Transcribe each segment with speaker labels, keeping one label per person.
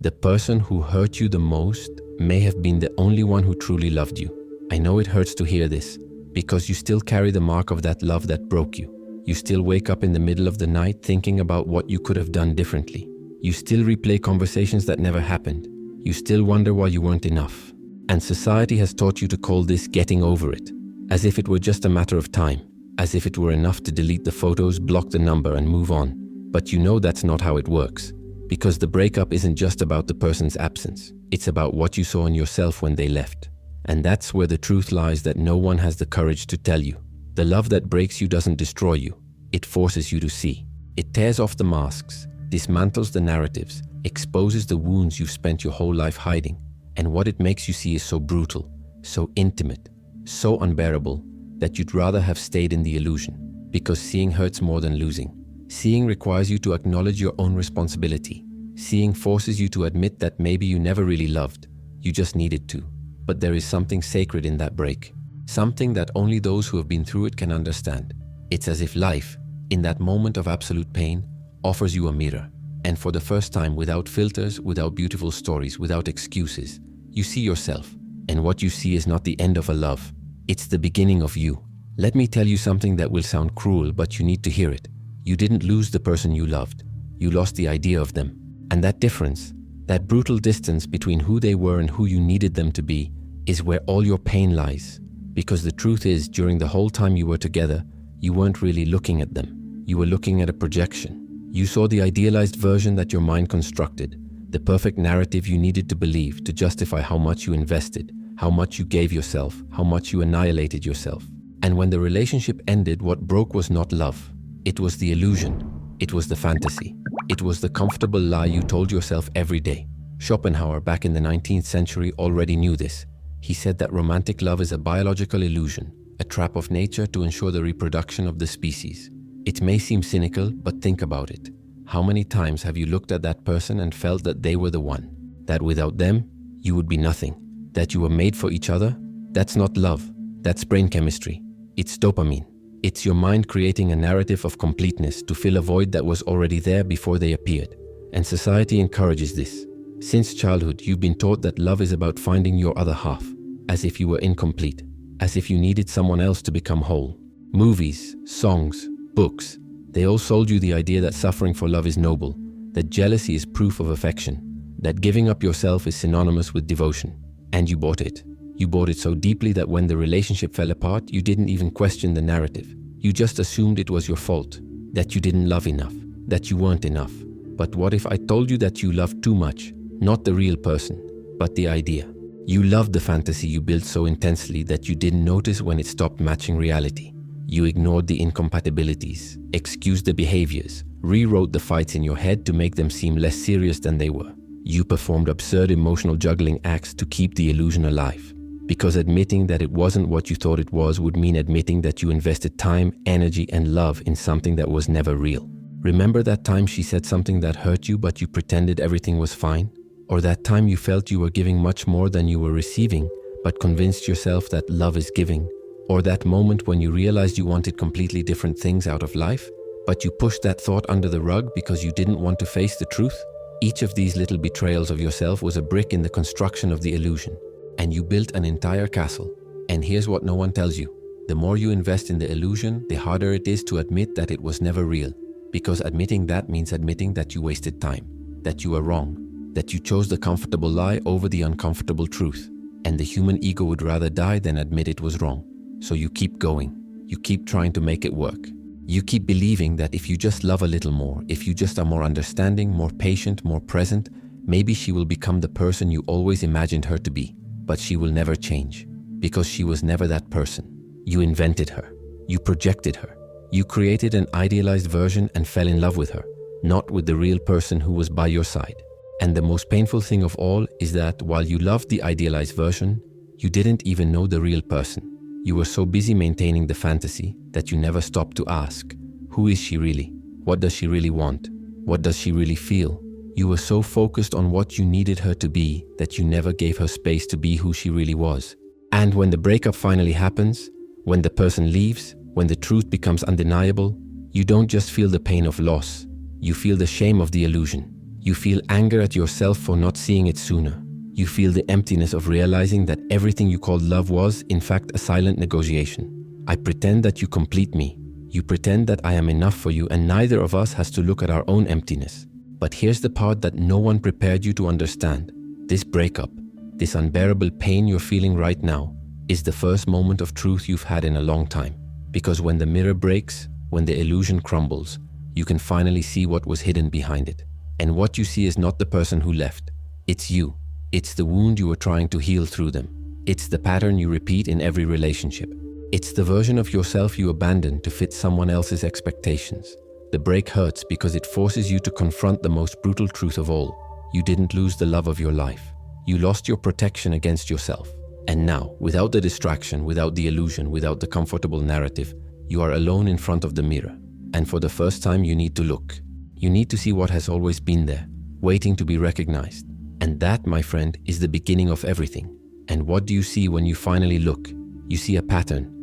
Speaker 1: The person who hurt you the most may have been the only one who truly loved you. I know it hurts to hear this, because you still carry the mark of that love that broke you. You still wake up in the middle of the night thinking about what you could have done differently. You still replay conversations that never happened. You still wonder why you weren't enough. And society has taught you to call this getting over it, as if it were just a matter of time, as if it were enough to delete the photos, block the number, and move on. But you know that's not how it works, because the breakup isn't just about the person's absence. It's about what you saw in yourself when they left. And that's where the truth lies that no one has the courage to tell you. The love that breaks you doesn't destroy you. It forces you to see. It tears off the masks, dismantles the narratives, exposes the wounds you've spent your whole life hiding. And what it makes you see is so brutal, so intimate, so unbearable that you'd rather have stayed in the illusion. Because seeing hurts more than losing. Seeing requires you to acknowledge your own responsibility. Seeing forces you to admit that maybe you never really loved. You just needed to. But there is something sacred in that break. Something that only those who have been through it can understand. It's as if life, in that moment of absolute pain, offers you a mirror. And for the first time, without filters, without beautiful stories, without excuses, you see yourself. And what you see is not the end of a love. It's the beginning of you. Let me tell you something that will sound cruel, but you need to hear it. You didn't lose the person you loved. You lost the idea of them. And that difference, that brutal distance between who they were and who you needed them to be, is where all your pain lies. Because the truth is, during the whole time you were together, you weren't really looking at them. You were looking at a projection. You saw the idealized version that your mind constructed, the perfect narrative you needed to believe to justify how much you invested, how much you gave yourself, how much you annihilated yourself. And when the relationship ended, what broke was not love. It was the illusion. It was the fantasy. It was the comfortable lie you told yourself every day. Schopenhauer, back in the 19th century, already knew this. He said that romantic love is a biological illusion, a trap of nature to ensure the reproduction of the species. It may seem cynical, but think about it. How many times have you looked at that person and felt that they were the one? That without them, you would be nothing? That you were made for each other? That's not love. That's brain chemistry. It's dopamine. It's your mind creating a narrative of completeness to fill a void that was already there before they appeared. And society encourages this. Since childhood, you've been taught that love is about finding your other half, as if you were incomplete, as if you needed someone else to become whole. Movies, songs, books, they all sold you the idea that suffering for love is noble, that jealousy is proof of affection, that giving up yourself is synonymous with devotion. And you bought it. You bought it so deeply that when the relationship fell apart, you didn't even question the narrative. You just assumed it was your fault, that you didn't love enough, that you weren't enough. But what if I told you that you loved too much? Not the real person, but the idea. You loved the fantasy you built so intensely that you didn't notice when it stopped matching reality. You ignored the incompatibilities, excused the behaviors, rewrote the fights in your head to make them seem less serious than they were. You performed absurd emotional juggling acts to keep the illusion alive. Because admitting that it wasn't what you thought it was would mean admitting that you invested time, energy, and love in something that was never real. Remember that time she said something that hurt you but you pretended everything was fine? Or that time you felt you were giving much more than you were receiving but convinced yourself that love is giving? Or that moment when you realized you wanted completely different things out of life, but you pushed that thought under the rug because you didn't want to face the truth? Each of these little betrayals of yourself was a brick in the construction of the illusion. And you built an entire castle. And here's what no one tells you. The more you invest in the illusion, the harder it is to admit that it was never real. Because admitting that means admitting that you wasted time, that you were wrong, that you chose the comfortable lie over the uncomfortable truth. And the human ego would rather die than admit it was wrong. So you keep going. You keep trying to make it work. You keep believing that if you just love a little more, if you just are more understanding, more patient, more present, maybe she will become the person you always imagined her to be. But she will never change, because she was never that person. You invented her. You projected her. You created an idealized version and fell in love with her, not with the real person who was by your side. And the most painful thing of all is that while you loved the idealized version, you didn't even know the real person. You were so busy maintaining the fantasy that you never stopped to ask, who is she really? What does she really want? What does she really feel? You were so focused on what you needed her to be that you never gave her space to be who she really was. And when the breakup finally happens, when the person leaves, when the truth becomes undeniable, you don't just feel the pain of loss. You feel the shame of the illusion. You feel anger at yourself for not seeing it sooner. You feel the emptiness of realizing that everything you called love was, in fact, a silent negotiation. I pretend that you complete me. You pretend that I am enough for you, and neither of us has to look at our own emptiness. But here's the part that no one prepared you to understand. This breakup, this unbearable pain you're feeling right now, is the first moment of truth you've had in a long time. Because when the mirror breaks, when the illusion crumbles, you can finally see what was hidden behind it. And what you see is not the person who left. It's you. It's the wound you were trying to heal through them. It's the pattern you repeat in every relationship. It's the version of yourself you abandoned to fit someone else's expectations. The break hurts because it forces you to confront the most brutal truth of all. You didn't lose the love of your life. You lost your protection against yourself. And now, without the distraction, without the illusion, without the comfortable narrative, you are alone in front of the mirror. And for the first time, you need to look. You need to see what has always been there, waiting to be recognized. And that, my friend, is the beginning of everything. And what do you see when you finally look? You see a pattern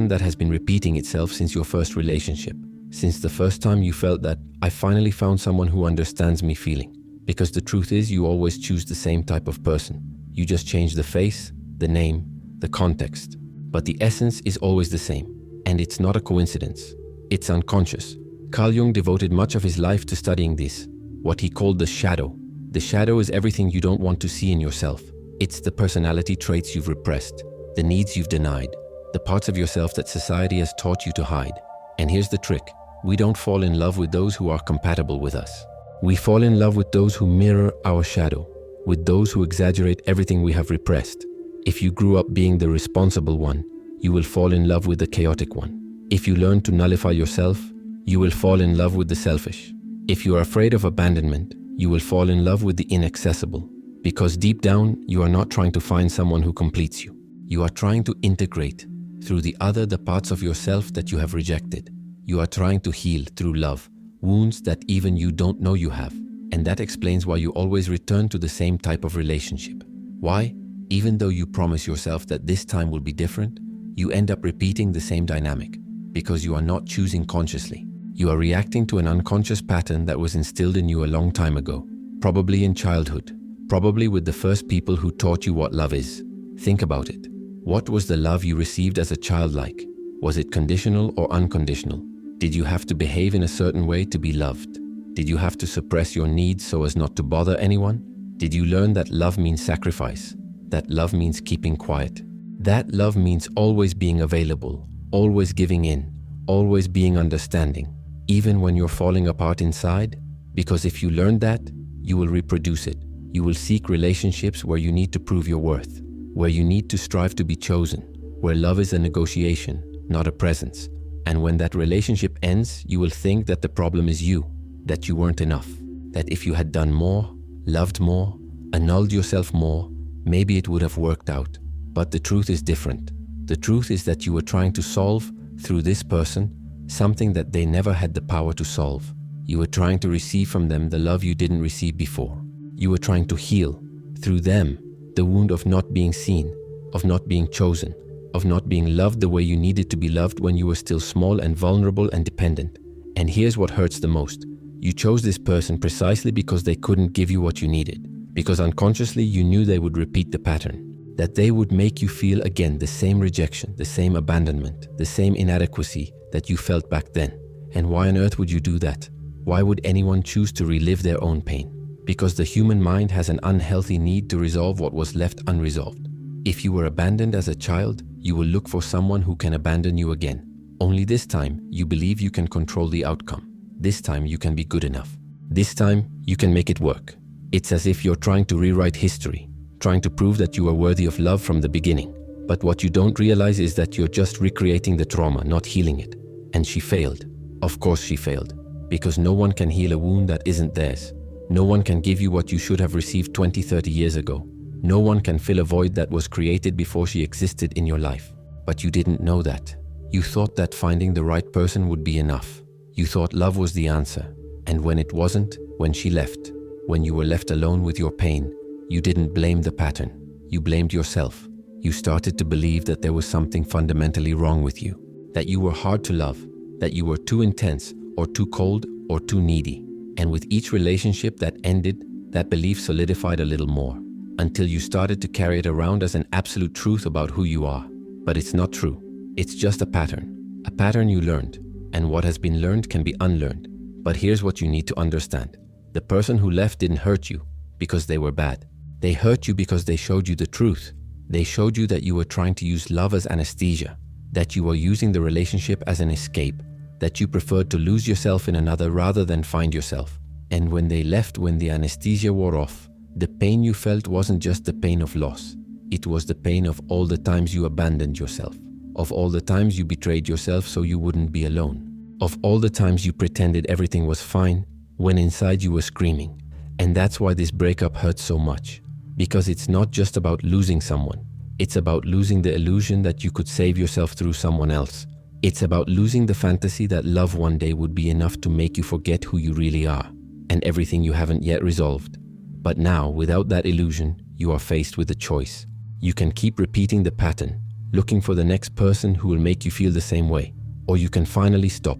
Speaker 1: that has been repeating itself since your first relationship. Since the first time you felt that, I finally found someone who understands me feeling. Because the truth is, you always choose the same type of person. You just change the face, the name, the context. But the essence is always the same. And it's not a coincidence. It's unconscious. Carl Jung devoted much of his life to studying this, what he called the shadow. The shadow is everything you don't want to see in yourself. It's the personality traits you've repressed, the needs you've denied, the parts of yourself that society has taught you to hide. And here's the trick. We don't fall in love with those who are compatible with us. We fall in love with those who mirror our shadow, with those who exaggerate everything we have repressed. If you grew up being the responsible one, you will fall in love with the chaotic one. If you learn to nullify yourself, you will fall in love with the selfish. If you are afraid of abandonment, you will fall in love with the inaccessible. Because deep down, you are not trying to find someone who completes you. You are trying to integrate through the parts of yourself that you have rejected. You are trying to heal through love, wounds that even you don't know you have. And that explains why you always return to the same type of relationship. Why? Even though you promise yourself that this time will be different, you end up repeating the same dynamic. Because you are not choosing consciously. You are reacting to an unconscious pattern that was instilled in you a long time ago. Probably in childhood. Probably with the first people who taught you what love is. Think about it. What was the love you received as a child like? Was it conditional or unconditional? Did you have to behave in a certain way to be loved? Did you have to suppress your needs so as not to bother anyone? Did you learn that love means sacrifice? That love means keeping quiet? That love means always being available, always giving in, always being understanding, even when you're falling apart inside? Because if you learn that, you will reproduce it. You will seek relationships where you need to prove your worth, where you need to strive to be chosen, where love is a negotiation, not a presence. And when that relationship ends, you will think that the problem is you, that you weren't enough, that if you had done more, loved more, annulled yourself more, maybe it would have worked out. But the truth is different. The truth is that you were trying to solve, through this person, something that they never had the power to solve. You were trying to receive from them the love you didn't receive before. You were trying to heal, through them, the wound of not being seen, of not being chosen, of not being loved the way you needed to be loved when you were still small and vulnerable and dependent. And here's what hurts the most. You chose this person precisely because they couldn't give you what you needed. Because unconsciously you knew they would repeat the pattern. That they would make you feel again the same rejection, the same abandonment, the same inadequacy that you felt back then. And why on earth would you do that? Why would anyone choose to relive their own pain? Because the human mind has an unhealthy need to resolve what was left unresolved. If you were abandoned as a child, you will look for someone who can abandon you again. Only this time, you believe you can control the outcome. This time, you can be good enough. This time, you can make it work. It's as if you're trying to rewrite history, trying to prove that you are worthy of love from the beginning. But what you don't realize is that you're just recreating the trauma, not healing it. And she failed. Of course she failed. Because no one can heal a wound that isn't theirs. No one can give you what you should have received 20, 30 years ago. No one can fill a void that was created before she existed in your life. But you didn't know that. You thought that finding the right person would be enough. You thought love was the answer. And when it wasn't, when she left, when you were left alone with your pain, you didn't blame the pattern. You blamed yourself. You started to believe that there was something fundamentally wrong with you. That you were hard to love. That you were too intense, or too cold, or too needy. And with each relationship that ended, that belief solidified a little more, until you started to carry it around as an absolute truth about who you are. But it's not true. It's just a pattern you learned, and what has been learned can be unlearned. But here's what you need to understand. The person who left didn't hurt you because they were bad. They hurt you because they showed you the truth. They showed you that you were trying to use love as anesthesia, that you were using the relationship as an escape, that you preferred to lose yourself in another rather than find yourself. And when they left, when the anesthesia wore off, the pain you felt wasn't just the pain of loss. It was the pain of all the times you abandoned yourself, of all the times you betrayed yourself so you wouldn't be alone, of all the times you pretended everything was fine when inside you were screaming. And that's why this breakup hurts so much, because it's not just about losing someone. It's about losing the illusion that you could save yourself through someone else. It's about losing the fantasy that love one day would be enough to make you forget who you really are and everything you haven't yet resolved. But now, without that illusion, you are faced with a choice. You can keep repeating the pattern, looking for the next person who will make you feel the same way. Or you can finally stop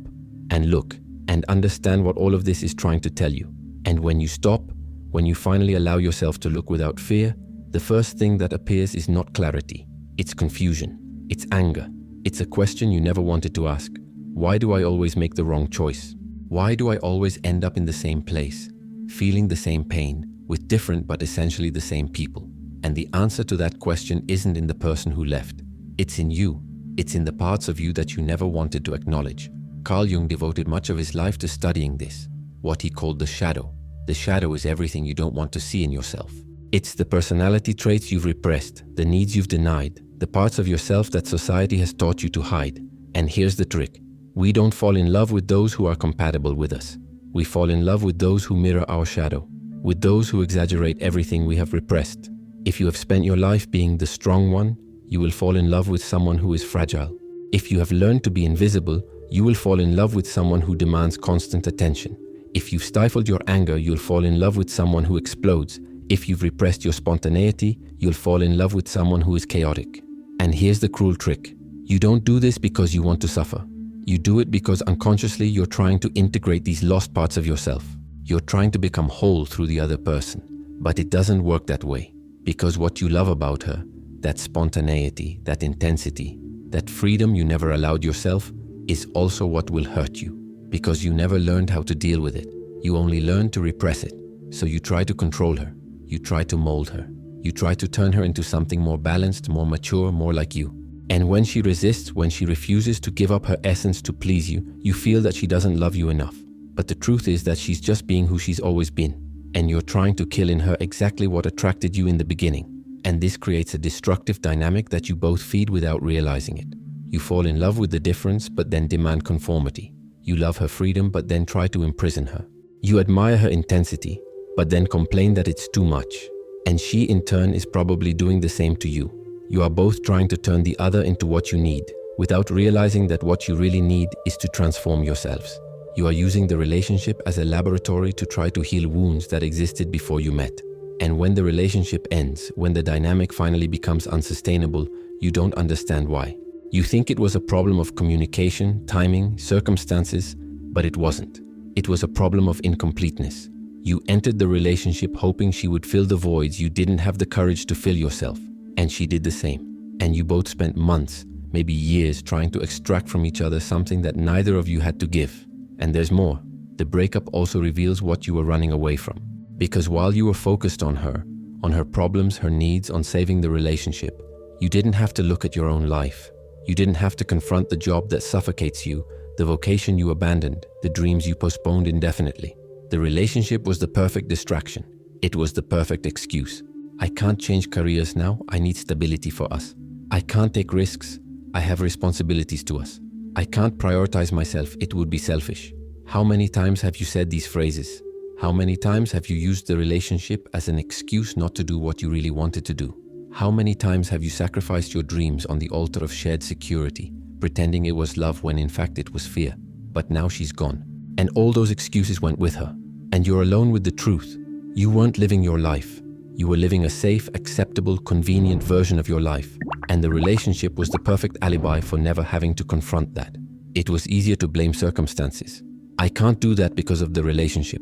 Speaker 1: and look and understand what all of this is trying to tell you. And when you stop, when you finally allow yourself to look without fear, the first thing that appears is not clarity. It's confusion. It's anger. It's a question you never wanted to ask. Why do I always make the wrong choice? Why do I always end up in the same place, feeling the same pain, with different but essentially the same people? And the answer to that question isn't in the person who left. It's in you. It's in the parts of you that you never wanted to acknowledge. Carl Jung devoted much of his life to studying this, what he called the shadow. The shadow is everything you don't want to see in yourself. It's the personality traits you've repressed, the needs you've denied, the parts of yourself that society has taught you to hide. And here's the trick. We don't fall in love with those who are compatible with us. We fall in love with those who mirror our shadow, with those who exaggerate everything we have repressed. If you have spent your life being the strong one, you will fall in love with someone who is fragile. If you have learned to be invisible, you will fall in love with someone who demands constant attention. If you've stifled your anger, you'll fall in love with someone who explodes. If you've repressed your spontaneity, you'll fall in love with someone who is chaotic. And here's the cruel trick. You don't do this because you want to suffer. You do it because unconsciously you're trying to integrate these lost parts of yourself. You're trying to become whole through the other person. But it doesn't work that way. Because what you love about her, that spontaneity, that intensity, that freedom you never allowed yourself, is also what will hurt you. Because you never learned how to deal with it. You only learned to repress it. So you try to control her. You try to mold her. You try to turn her into something more balanced, more mature, more like you. And when she resists, when she refuses to give up her essence to please you, you feel that she doesn't love you enough. But the truth is that she's just being who she's always been. And you're trying to kill in her exactly what attracted you in the beginning. And this creates a destructive dynamic that you both feed without realizing it. You fall in love with the difference, but then demand conformity. You love her freedom, but then try to imprison her. You admire her intensity, but then complain that it's too much. And she, in turn, is probably doing the same to you. You are both trying to turn the other into what you need, without realizing that what you really need is to transform yourselves. You are using the relationship as a laboratory to try to heal wounds that existed before you met. And when the relationship ends, when the dynamic finally becomes unsustainable, you don't understand why. You think it was a problem of communication, timing, circumstances, but it wasn't. It was a problem of incompleteness. You entered the relationship hoping she would fill the voids you didn't have the courage to fill yourself. And she did the same. And you both spent months, maybe years, trying to extract from each other something that neither of you had to give. And there's more. The breakup also reveals what you were running away from. Because while you were focused on her problems, her needs, on saving the relationship, you didn't have to look at your own life. You didn't have to confront the job that suffocates you, the vocation you abandoned, the dreams you postponed indefinitely. The relationship was the perfect distraction. It was the perfect excuse. I can't change careers now, I need stability for us. I can't take risks, I have responsibilities to us. I can't prioritize myself, it would be selfish. How many times have you said these phrases? How many times have you used the relationship as an excuse not to do what you really wanted to do? How many times have you sacrificed your dreams on the altar of shared security, pretending it was love when in fact it was fear? But now she's gone. And all those excuses went with her. And you're alone with the truth. You weren't living your life. You were living a safe, acceptable, convenient version of your life. And the relationship was the perfect alibi for never having to confront that. It was easier to blame circumstances. I can't do that because of the relationship.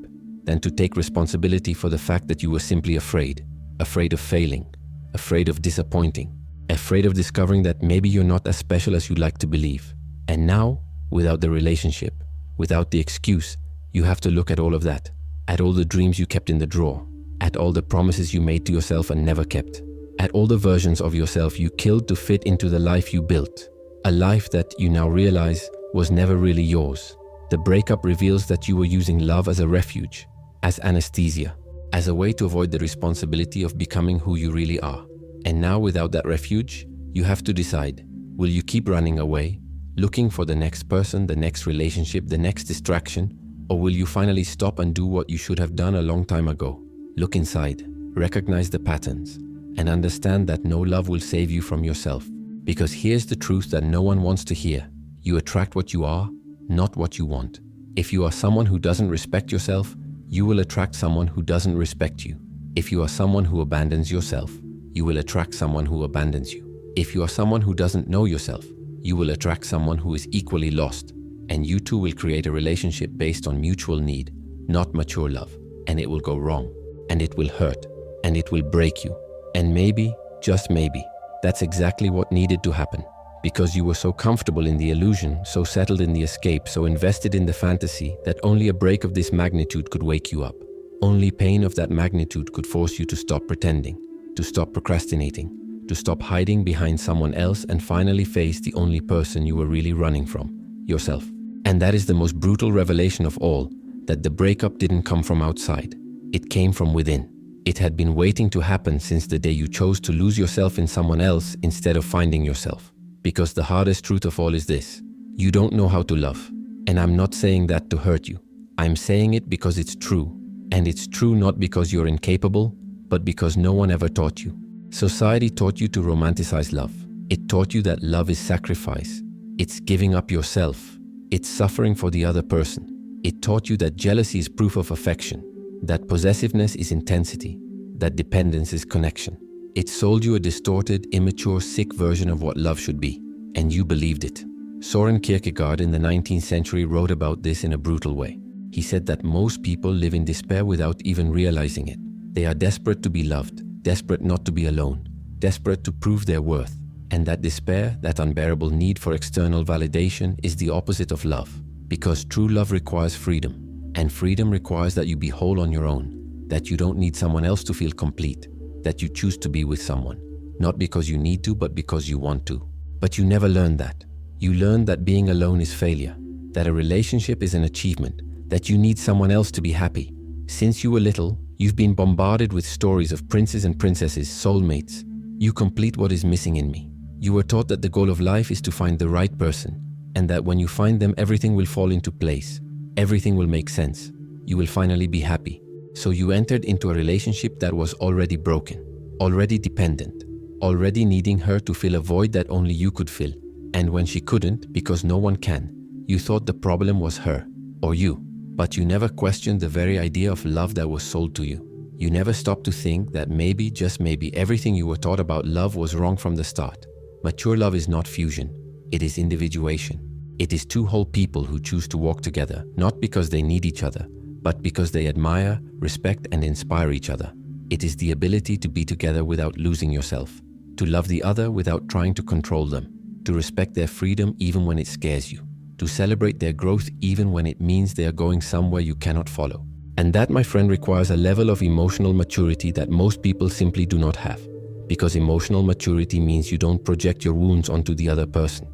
Speaker 1: than to take responsibility for the fact that you were simply afraid. Afraid of failing, afraid of disappointing, afraid of discovering that maybe you're not as special as you'd like to believe. And now, without the relationship, without the excuse, you have to look at all of that, at all the dreams you kept in the drawer, at all the promises you made to yourself and never kept, at all the versions of yourself you killed to fit into the life you built, a life that you now realize was never really yours. The breakup reveals that you were using love as a refuge, as anesthesia, as a way to avoid the responsibility of becoming who you really are. And now, without that refuge, you have to decide, will you keep running away, looking for the next person, the next relationship, the next distraction, or will you finally stop and do what you should have done a long time ago? Look inside, recognize the patterns, and understand that no love will save you from yourself. Because here's the truth that no one wants to hear. You attract what you are, not what you want. If you are someone who doesn't respect yourself, you will attract someone who doesn't respect you. If you are someone who abandons yourself, you will attract someone who abandons you. If you are someone who doesn't know yourself, you will attract someone who is equally lost. And you two will create a relationship based on mutual need, not mature love. And it will go wrong. And it will hurt. And it will break you. And maybe, just maybe, that's exactly what needed to happen. Because you were so comfortable in the illusion, so settled in the escape, so invested in the fantasy that only a break of this magnitude could wake you up. Only pain of that magnitude could force you to stop pretending, to stop procrastinating, to stop hiding behind someone else and finally face the only person you were really running from, yourself. And that is the most brutal revelation of all, that the breakup didn't come from outside. It came from within. It had been waiting to happen since the day you chose to lose yourself in someone else instead of finding yourself. Because the hardest truth of all is this: you don't know how to love. And I'm not saying that to hurt you. I'm saying it because it's true. And it's true not because you're incapable, but because no one ever taught you. Society taught you to romanticize love. It taught you that love is sacrifice. It's giving up yourself. It's suffering for the other person. It taught you that jealousy is proof of affection, that possessiveness is intensity, that dependence is connection. It sold you a distorted, immature, sick version of what love should be, and you believed it. Soren Kierkegaard in the 19th century wrote about this in a brutal way. He said that most people live in despair without even realizing it. They are desperate to be loved, desperate not to be alone, desperate to prove their worth. And that despair, that unbearable need for external validation, is the opposite of love. Because true love requires freedom, and freedom requires that you be whole on your own, that you don't need someone else to feel complete, that you choose to be with someone, not because you need to, but because you want to. But you never learned that. You learned that being alone is failure, that a relationship is an achievement, that you need someone else to be happy. Since you were little, you've been bombarded with stories of princes and princesses, soulmates. You complete what is missing in me. You were taught that the goal of life is to find the right person, and that when you find them, everything will fall into place. Everything will make sense. You will finally be happy. So you entered into a relationship that was already broken, already dependent, already needing her to fill a void that only you could fill. And when she couldn't, because no one can, you thought the problem was her, or you. But you never questioned the very idea of love that was sold to you. You never stopped to think that maybe, just maybe, everything you were taught about love was wrong from the start. Mature love is not fusion, it is individuation. It is two whole people who choose to walk together, not because they need each other, but because they admire, respect, and inspire each other. It is the ability to be together without losing yourself, to love the other without trying to control them, to respect their freedom even when it scares you, to celebrate their growth even when it means they are going somewhere you cannot follow. And that, my friend, requires a level of emotional maturity that most people simply do not have. Because emotional maturity means you don't project your wounds onto the other person.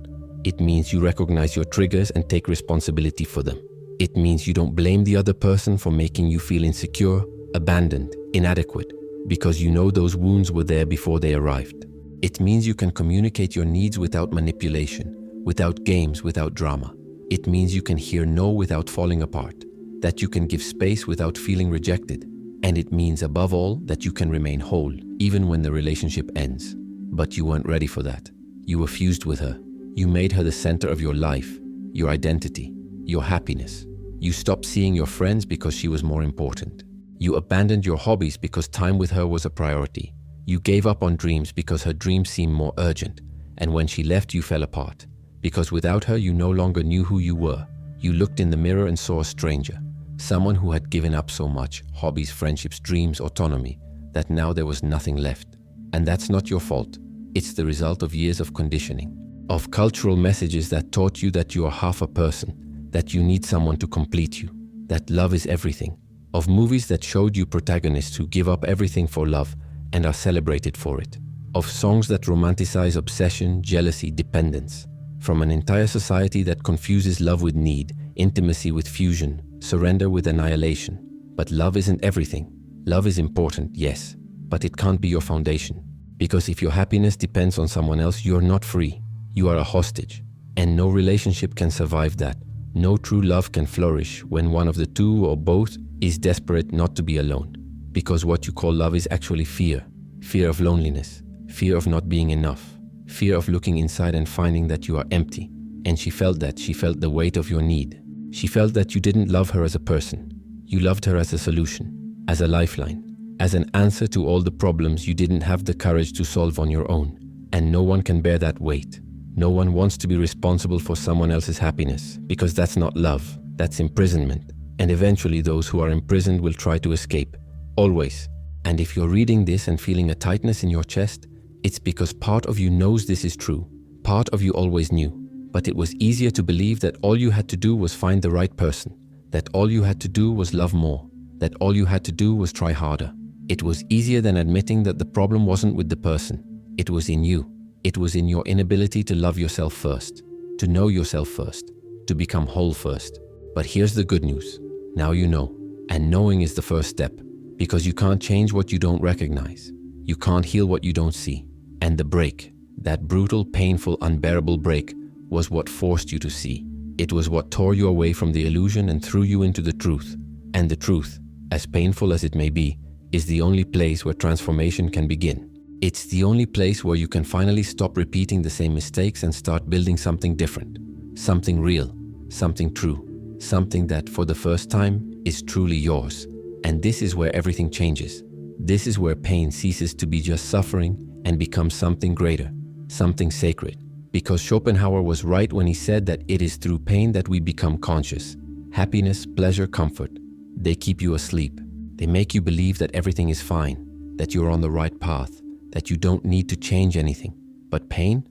Speaker 1: It means you recognize your triggers and take responsibility for them. It means you don't blame the other person for making you feel insecure, abandoned, inadequate, because you know those wounds were there before they arrived. It means you can communicate your needs without manipulation, without games, without drama. It means you can hear no without falling apart, that you can give space without feeling rejected. And it means, above all, that you can remain whole, even when the relationship ends. But you weren't ready for that. You were fused with her. You made her the center of your life, your identity, your happiness. You stopped seeing your friends because she was more important. You abandoned your hobbies because time with her was a priority. You gave up on dreams because her dreams seemed more urgent. And when she left, you fell apart. Because without her, you no longer knew who you were. You looked in the mirror and saw a stranger. Someone who had given up so much, hobbies, friendships, dreams, autonomy, that now there was nothing left. And that's not your fault. It's the result of years of conditioning, of cultural messages that taught you that you are half a person, that you need someone to complete you, that love is everything, of movies that showed you protagonists who give up everything for love and are celebrated for it, of songs that romanticize obsession, jealousy, dependence, from an entire society that confuses love with need, intimacy with fusion, surrender with annihilation. But love isn't everything. Love is important, yes, but it can't be your foundation. Because if your happiness depends on someone else, you're not free. You are a hostage. And no relationship can survive that. No true love can flourish when one of the two or both is desperate not to be alone. Because what you call love is actually fear. Fear of loneliness. Fear of not being enough. Fear of looking inside and finding that you are empty. And she felt that. She felt the weight of your need. She felt that you didn't love her as a person. You loved her as a solution, as a lifeline, as an answer to all the problems you didn't have the courage to solve on your own. And no one can bear that weight. No one wants to be responsible for someone else's happiness, because that's not love, that's imprisonment. And eventually those who are imprisoned will try to escape, always. And if you're reading this and feeling a tightness in your chest, it's because part of you knows this is true. Part of you always knew. But it was easier to believe that all you had to do was find the right person, that all you had to do was love more, that all you had to do was try harder. It was easier than admitting that the problem wasn't with the person. It was in you. It was in your inability to love yourself first, to know yourself first, to become whole first. But here's the good news. Now you know. And knowing is the first step, because you can't change what you don't recognize. You can't heal what you don't see. And the break, that brutal, painful, unbearable break, was what forced you to see. It was what tore you away from the illusion and threw you into the truth. And the truth, as painful as it may be, is the only place where transformation can begin. It's the only place where you can finally stop repeating the same mistakes and start building something different, something real, something true, something that for the first time is truly yours. And this is where everything changes. This is where pain ceases to be just suffering and becomes something greater, something sacred. Because Schopenhauer was right when he said that it is through pain that we become conscious. Happiness, pleasure, comfort, they keep you asleep. They make you believe that everything is fine, that you're on the right path, that you don't need to change anything. But pain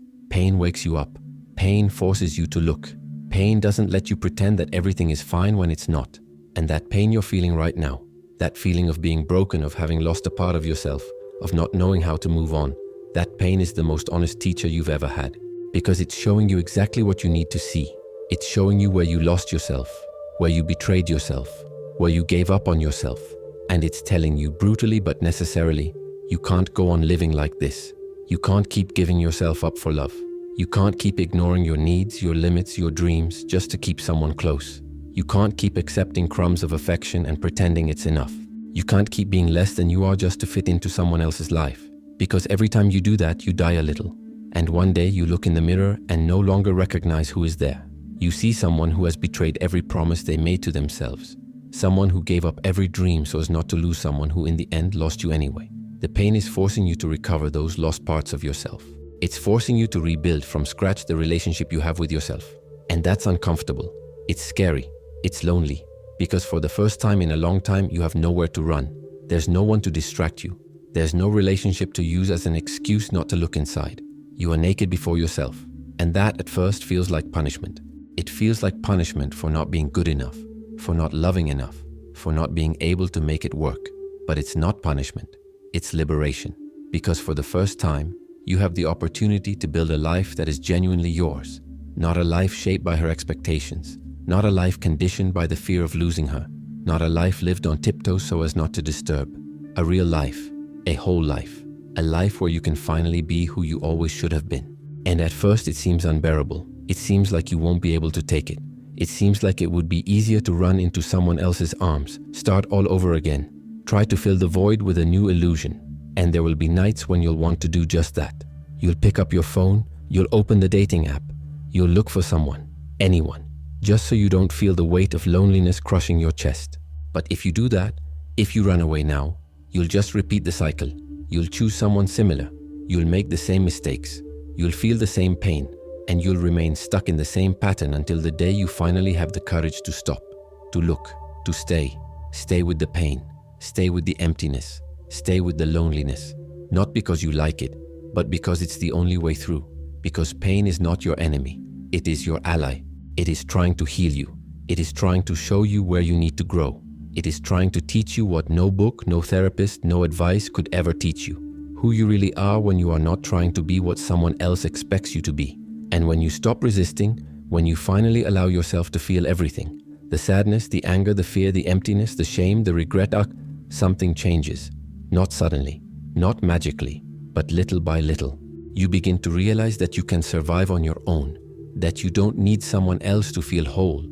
Speaker 1: wakes you up. Pain forces you to look. Pain doesn't let you pretend that everything is fine when it's not. And that pain you're feeling right now, that feeling of being broken, of having lost a part of yourself, of not knowing how to move on, that pain is the most honest teacher you've ever had. Because it's showing you exactly what you need to see. It's showing you where you lost yourself, where you betrayed yourself, where you gave up on yourself. And it's telling you brutally but necessarily, you can't go on living like this. You can't keep giving yourself up for love. You can't keep ignoring your needs, your limits, your dreams just to keep someone close. You can't keep accepting crumbs of affection and pretending it's enough. You can't keep being less than you are just to fit into someone else's life. Because every time you do that, you die a little. And one day you look in the mirror and no longer recognize who is there. You see someone who has betrayed every promise they made to themselves. Someone who gave up every dream so as not to lose someone who in the end lost you anyway. The pain is forcing you to recover those lost parts of yourself. It's forcing you to rebuild from scratch the relationship you have with yourself. And that's uncomfortable. It's scary. It's lonely. Because for the first time in a long time, you have nowhere to run. There's no one to distract you. There's no relationship to use as an excuse not to look inside. You are naked before yourself. And that at first feels like punishment. It feels like punishment for not being good enough, for not loving enough, for not being able to make it work. But it's not punishment. It's liberation. Because for the first time, you have the opportunity to build a life that is genuinely yours. Not a life shaped by her expectations. Not a life conditioned by the fear of losing her. Not a life lived on tiptoes so as not to disturb. A real life. A whole life. A life where you can finally be who you always should have been. And at first it seems unbearable. It seems like you won't be able to take it. It seems like it would be easier to run into someone else's arms, start all over again, try to fill the void with a new illusion. And there will be nights when you'll want to do just that. You'll pick up your phone, you'll open the dating app, you'll look for someone, anyone, just so you don't feel the weight of loneliness crushing your chest. But if you do that, if you run away now, you'll just repeat the cycle. You'll choose someone similar, you'll make the same mistakes, you'll feel the same pain, and you'll remain stuck in the same pattern until the day you finally have the courage to stop, to look, to stay. Stay with the pain. Stay with the emptiness. Stay with the loneliness. Not because you like it, but because it's the only way through. Because pain is not your enemy. It is your ally. It is trying to heal you. It is trying to show you where you need to grow. It is trying to teach you what no book, no therapist, no advice could ever teach you. Who you really are when you are not trying to be what someone else expects you to be. And when you stop resisting, when you finally allow yourself to feel everything, the sadness, the anger, the fear, the emptiness, the shame, the regret, something changes. Not suddenly, not magically, but little by little. You begin to realize that you can survive on your own, that you don't need someone else to feel whole,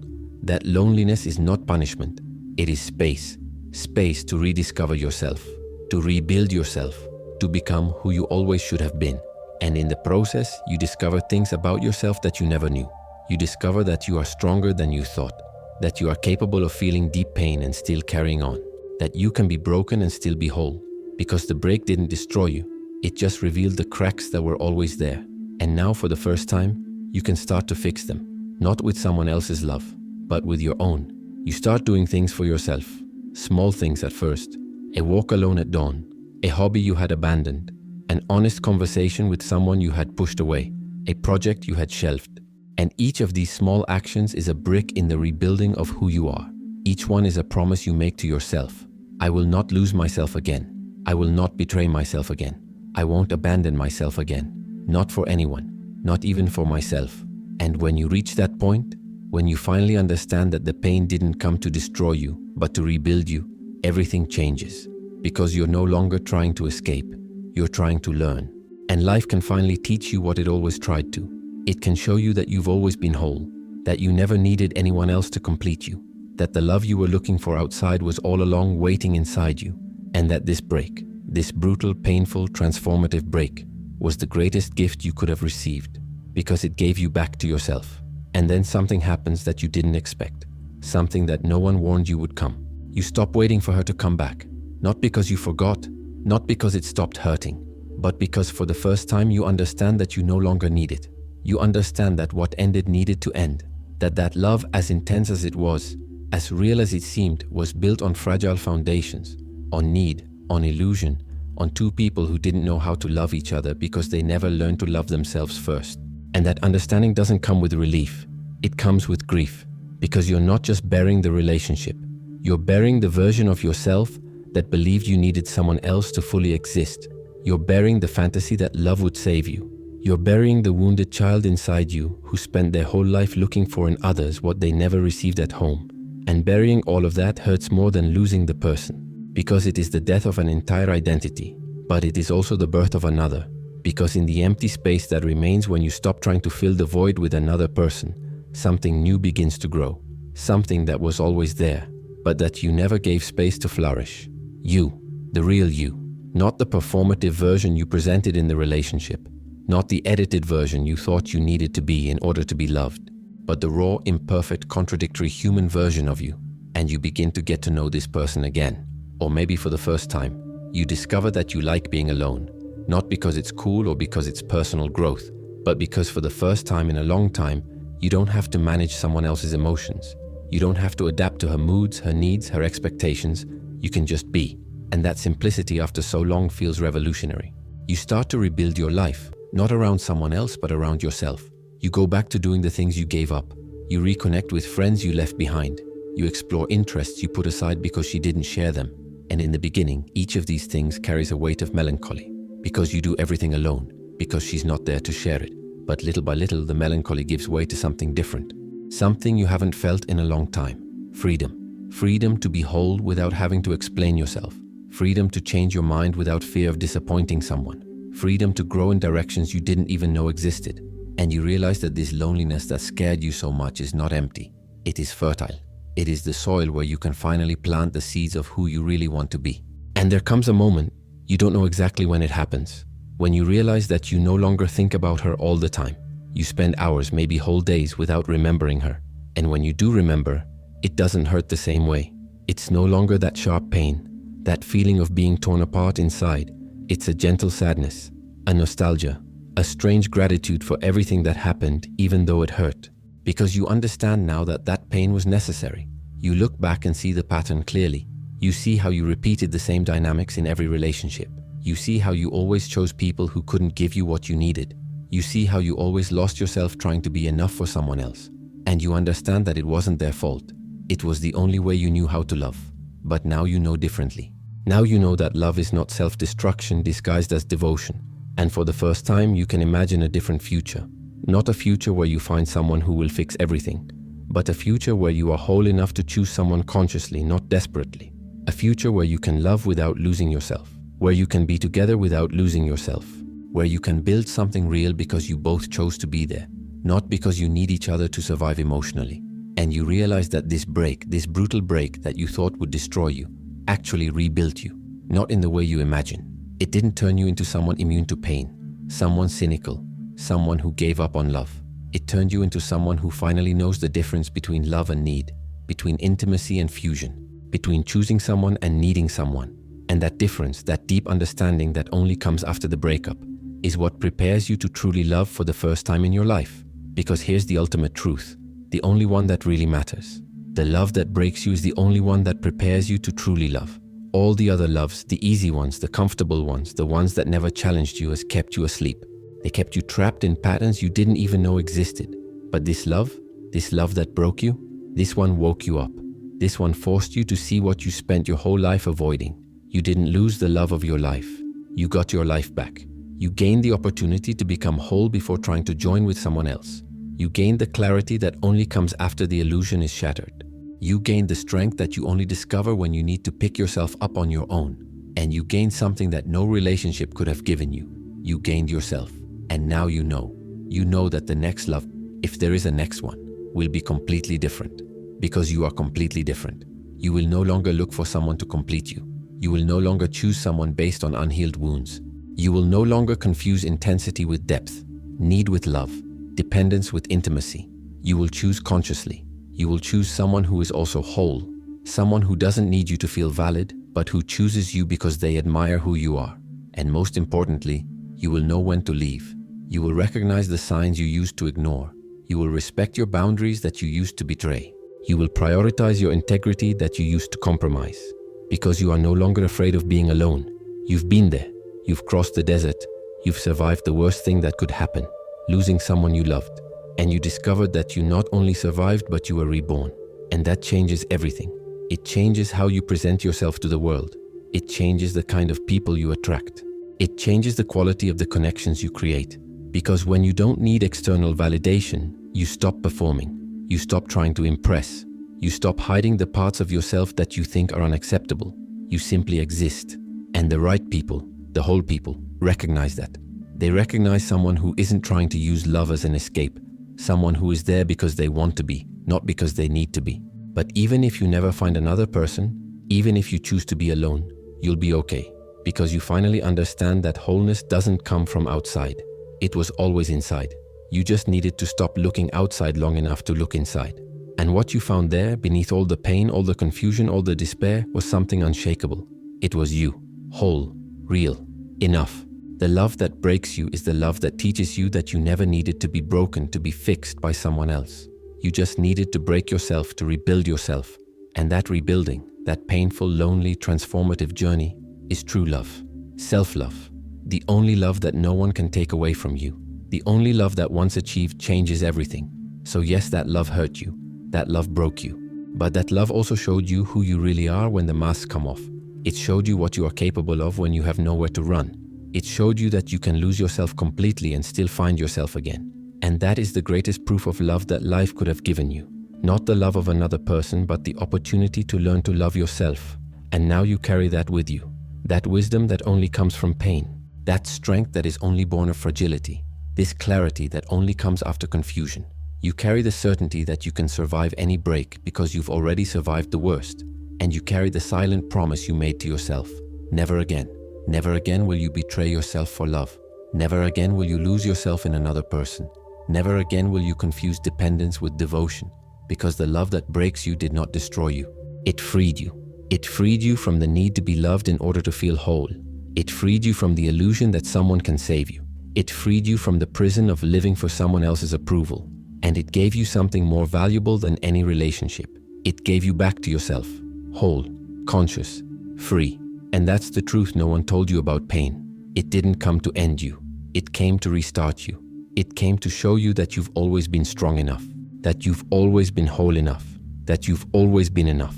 Speaker 1: that loneliness is not punishment. It is space. Space to rediscover yourself, to rebuild yourself, to become who you always should have been. And in the process, you discover things about yourself that you never knew. You discover that you are stronger than you thought, that you are capable of feeling deep pain and still carrying on, that you can be broken and still be whole, because the break didn't destroy you. It just revealed the cracks that were always there. And now for the first time, you can start to fix them, not with someone else's love, but with your own. You start doing things for yourself, small things at first, a walk alone at dawn, a hobby you had abandoned, an honest conversation with someone you had pushed away, a project you had shelved. And each of these small actions is a brick in the rebuilding of who you are. Each one is a promise you make to yourself. I will not lose myself again. I will not betray myself again. I won't abandon myself again. Not for anyone, not even for myself. And when you reach that point, when you finally understand that the pain didn't come to destroy you, but to rebuild you, everything changes. Because you're no longer trying to escape, you're trying to learn. And life can finally teach you what it always tried to. It can show you that you've always been whole, that you never needed anyone else to complete you, that the love you were looking for outside was all along waiting inside you, and that this break, this brutal, painful, transformative break, was the greatest gift you could have received, because it gave you back to yourself. And then something happens that you didn't expect, something that no one warned you would come. You stop waiting for her to come back, not because you forgot, not because it stopped hurting, but because for the first time you understand that you no longer need it. You understand that what ended needed to end, that love, as intense as it was, as real as it seemed, was built on fragile foundations, on need, on illusion, on two people who didn't know how to love each other because they never learned to love themselves first. And that understanding doesn't come with relief, it comes with grief, because you're not just burying the relationship, you're burying the version of yourself that believed you needed someone else to fully exist. You're burying the fantasy that love would save you. You're burying the wounded child inside you who spent their whole life looking for in others what they never received at home. And burying all of that hurts more than losing the person, because it is the death of an entire identity, but it is also the birth of another. Because in the empty space that remains when you stop trying to fill the void with another person, something new begins to grow. Something that was always there, but that you never gave space to flourish. You, the real you. Not the performative version you presented in the relationship. Not the edited version you thought you needed to be in order to be loved. But the raw, imperfect, contradictory human version of you. And you begin to get to know this person again. Or maybe for the first time, you discover that you like being alone. Not because it's cool or because it's personal growth, but because for the first time in a long time, you don't have to manage someone else's emotions. You don't have to adapt to her moods, her needs, her expectations. You can just be. And that simplicity after so long feels revolutionary. You start to rebuild your life, not around someone else, but around yourself. You go back to doing the things you gave up. You reconnect with friends you left behind. You explore interests you put aside because she didn't share them. And in the beginning, each of these things carries a weight of melancholy. Because you do everything alone, because she's not there to share it. But little by little, the melancholy gives way to something different. Something you haven't felt in a long time. Freedom. Freedom to be whole without having to explain yourself. Freedom to change your mind without fear of disappointing someone. Freedom to grow in directions you didn't even know existed. And you realize that this loneliness that scared you so much is not empty. It is fertile. It is the soil where you can finally plant the seeds of who you really want to be. And there comes a moment, you don't know exactly when it happens, when you realize that you no longer think about her all the time. You spend hours, maybe whole days, without remembering her. And when you do remember, it doesn't hurt the same way. It's no longer that sharp pain, that feeling of being torn apart inside. It's a gentle sadness, a nostalgia, a strange gratitude for everything that happened, even though it hurt. Because you understand now that that pain was necessary. You look back and see the pattern clearly. You see how you repeated the same dynamics in every relationship. You see how you always chose people who couldn't give you what you needed. You see how you always lost yourself trying to be enough for someone else. And you understand that it wasn't their fault. It was the only way you knew how to love. But now you know differently. Now you know that love is not self-destruction disguised as devotion. And for the first time, you can imagine a different future. Not a future where you find someone who will fix everything, but a future where you are whole enough to choose someone consciously, not desperately. A future where you can love without losing yourself, where you can be together without losing yourself, where you can build something real because you both chose to be there, not because you need each other to survive emotionally. And you realize that this break, this brutal break that you thought would destroy you, actually rebuilt you, not in the way you imagine. It didn't turn you into someone immune to pain, someone cynical, someone who gave up on love. It turned you into someone who finally knows the difference between love and need, between intimacy and fusion, between choosing someone and needing someone. And that difference, that deep understanding that only comes after the breakup, is what prepares you to truly love for the first time in your life. Because here's the ultimate truth, the only one that really matters. The love that breaks you is the only one that prepares you to truly love. All the other loves, the easy ones, the comfortable ones, the ones that never challenged you, has kept you asleep. They kept you trapped in patterns you didn't even know existed. But this love that broke you, this one woke you up. This one forced you to see what you spent your whole life avoiding. You didn't lose the love of your life. You got your life back. You gained the opportunity to become whole before trying to join with someone else. You gained the clarity that only comes after the illusion is shattered. You gained the strength that you only discover when you need to pick yourself up on your own. And you gained something that no relationship could have given you. You gained yourself. And now you know. You know that the next love, if there is a next one, will be completely different. Because you are completely different. You will no longer look for someone to complete you. You will no longer choose someone based on unhealed wounds. You will no longer confuse intensity with depth, need with love, dependence with intimacy. You will choose consciously. You will choose someone who is also whole, someone who doesn't need you to feel valid, but who chooses you because they admire who you are. And most importantly, you will know when to leave. You will recognize the signs you used to ignore. You will respect your boundaries that you used to betray. You will prioritize your integrity that you used to compromise. Because you are no longer afraid of being alone. You've been there. You've crossed the desert. You've survived the worst thing that could happen, losing someone you loved. And you discovered that you not only survived, but you were reborn. And that changes everything. It changes how you present yourself to the world. It changes the kind of people you attract. It changes the quality of the connections you create. Because when you don't need external validation, you stop performing. You stop trying to impress. You stop hiding the parts of yourself that you think are unacceptable. You simply exist. And the right people, the whole people, recognize that. They recognize someone who isn't trying to use love as an escape. Someone who is there because they want to be, not because they need to be. But even if you never find another person, even if you choose to be alone, you'll be okay. Because you finally understand that wholeness doesn't come from outside. It was always inside. You just needed to stop looking outside long enough to look inside. And what you found there, beneath all the pain, all the confusion, all the despair, was something unshakable. It was you, whole, real, enough. The love that breaks you is the love that teaches you that you never needed to be broken, to be fixed by someone else. You just needed to break yourself to rebuild yourself. And that rebuilding, that painful, lonely, transformative journey, is true love. Self-love. The only love that no one can take away from you. The only love that once achieved changes everything. So yes, that love hurt you. That love broke you. But that love also showed you who you really are when the masks come off. It showed you what you are capable of when you have nowhere to run. It showed you that you can lose yourself completely and still find yourself again. And that is the greatest proof of love that life could have given you. Not the love of another person, but the opportunity to learn to love yourself. And now you carry that with you. That wisdom that only comes from pain. That strength that is only born of fragility. This clarity that only comes after confusion. You carry the certainty that you can survive any break because you've already survived the worst. And you carry the silent promise you made to yourself. Never again. Never again will you betray yourself for love. Never again will you lose yourself in another person. Never again will you confuse dependence with devotion. Because the love that breaks you did not destroy you. It freed you. It freed you from the need to be loved in order to feel whole. It freed you from the illusion that someone can save you. It freed you from the prison of living for someone else's approval. And it gave you something more valuable than any relationship. It gave you back to yourself, whole, conscious, free. And that's the truth no one told you about pain. It didn't come to end you. It came to restart you. It came to show you that you've always been strong enough, that you've always been whole enough, that you've always been enough,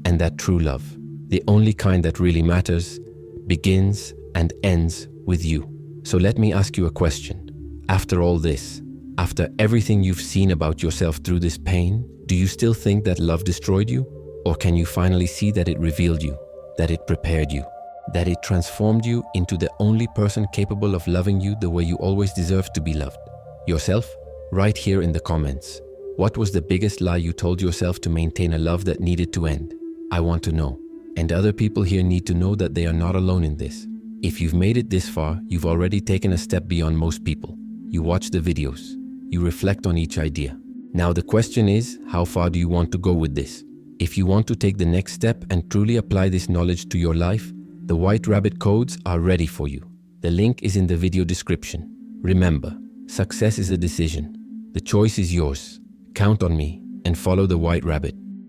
Speaker 1: and that true love, the only kind that really matters, begins and ends with you. So let me ask you a question. After all this, after everything you've seen about yourself through this pain, do you still think that love destroyed you? Or can you finally see that it revealed you, that it prepared you, that it transformed you into the only person capable of loving you the way you always deserved to be loved? Yourself? Right here in the comments. What was the biggest lie you told yourself to maintain a love that needed to end? I want to know. And other people here need to know that they are not alone in this. If you've made it this far, you've already taken a step beyond most people. You watch the videos. You reflect on each idea. Now the question is, how far do you want to go with this? If you want to take the next step and truly apply this knowledge to your life, the White Rabbit codes are ready for you. The link is in the video description. Remember, success is a decision. The choice is yours. Count on me and follow the White Rabbit.